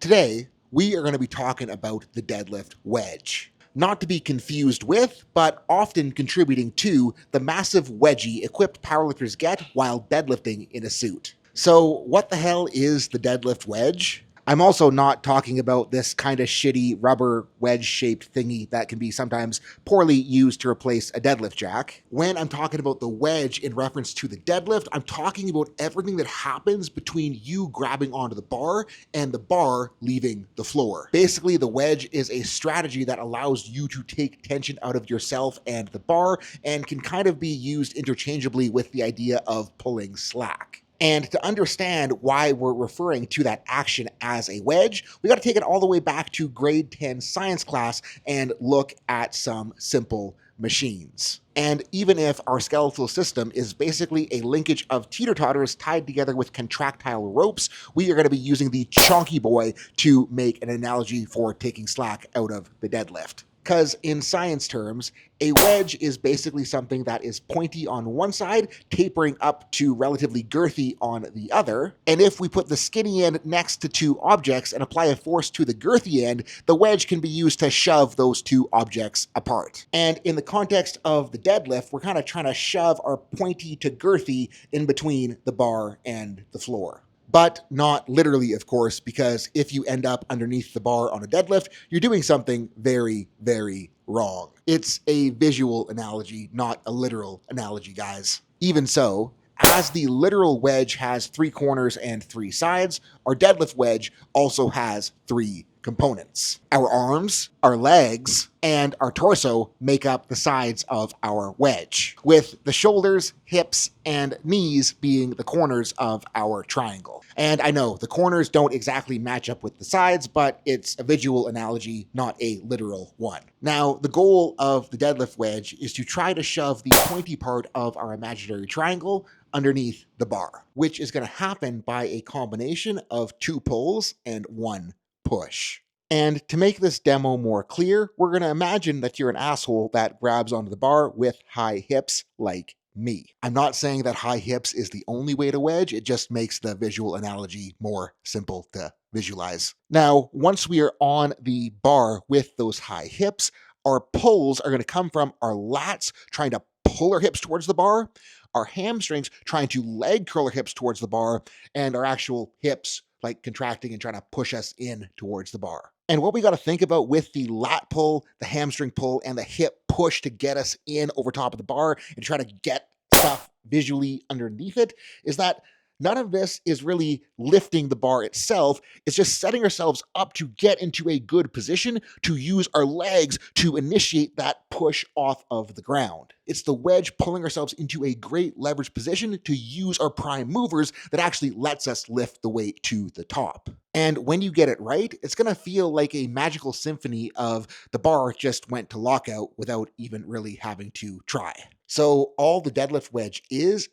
Today, we are going to be talking about the deadlift wedge. Not to be confused with, but often contributing to, the massive wedgie equipped powerlifters get while deadlifting in a suit. So, what the hell is the deadlift wedge? I'm also not talking about this kind of shitty rubber wedge-shaped thingy that can be sometimes poorly used to replace a deadlift jack. When I'm talking about the wedge in reference to the deadlift, I'm talking about everything that happens between you grabbing onto the bar and the bar leaving the floor. Basically, the wedge is a strategy that allows you to take tension out of yourself and the bar and can kind of be used interchangeably with the idea of pulling slack. And to understand why we're referring to that action as a wedge, we got to take it all the way back to grade 10 science class and look at some simple machines. And even if our skeletal system is basically a linkage of teeter-totters tied together with contractile ropes, we are going to be using the chonky boy to make an analogy for taking slack out of the deadlift. Because in science terms, a wedge is basically something that is pointy on one side, tapering up to relatively girthy on the other. And if we put the skinny end next to two objects and apply a force to the girthy end, the wedge can be used to shove those two objects apart. And in the context of the deadlift, we're kind of trying to shove our pointy to girthy in between the bar and the floor. But not literally, of course, because if you end up underneath the bar on a deadlift, you're doing something very, very wrong. It's a visual analogy, not a literal analogy, guys. Even so, as the literal wedge has 3 corners and 3 sides, our deadlift wedge also has 3 components. Our arms, our legs, and our torso make up the sides of our wedge, with the shoulders, hips, and knees being the corners of our triangle. And I know the corners don't exactly match up with the sides, but it's a visual analogy, not a literal one. Now, the goal of the deadlift wedge is to try to shove the pointy part of our imaginary triangle underneath the bar, which is going to happen by a combination of 2 pulls and 1 push. And to make this demo more clear, we're going to imagine that you're an asshole that grabs onto the bar with high hips like me. I'm not saying that high hips is the only way to wedge, it just makes the visual analogy more simple to visualize. Now, once we are on the bar with those high hips, our pulls are going to come from our lats trying to pull our hips towards the bar, our hamstrings trying to leg curl our hips towards the bar, and our actual hips like contracting and trying to push us in towards the bar. And what we got to think about with the lat pull, the hamstring pull, and the hip push to get us in over top of the bar and try to get stuff visually underneath it is that none of this is really lifting the bar itself. It's just setting ourselves up to get into a good position to use our legs to initiate that push off of the ground. It's the wedge pulling ourselves into a great leverage position to use our prime movers that actually lets us lift the weight to the top. And when you get it right, it's going to feel like a magical symphony of the bar just went to lockout without even really having to try. So all the deadlift wedge is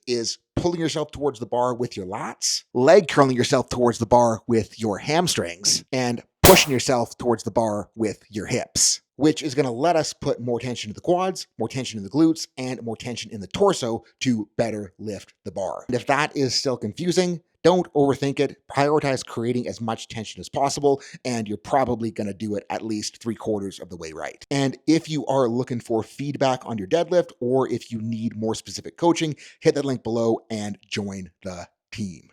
pulling yourself towards the bar with your lats, leg curling yourself towards the bar with your hamstrings, and pushing yourself towards the bar with your hips, which is going to let us put more tension in the quads, more tension in the glutes, and more tension in the torso to better lift the bar. And if that is still confusing, don't overthink it. Prioritize creating as much tension as possible, and you're probably going to do it at least 3/4 of the way right. And if you are looking for feedback on your deadlift, or if you need more specific coaching, hit that link below and join the team.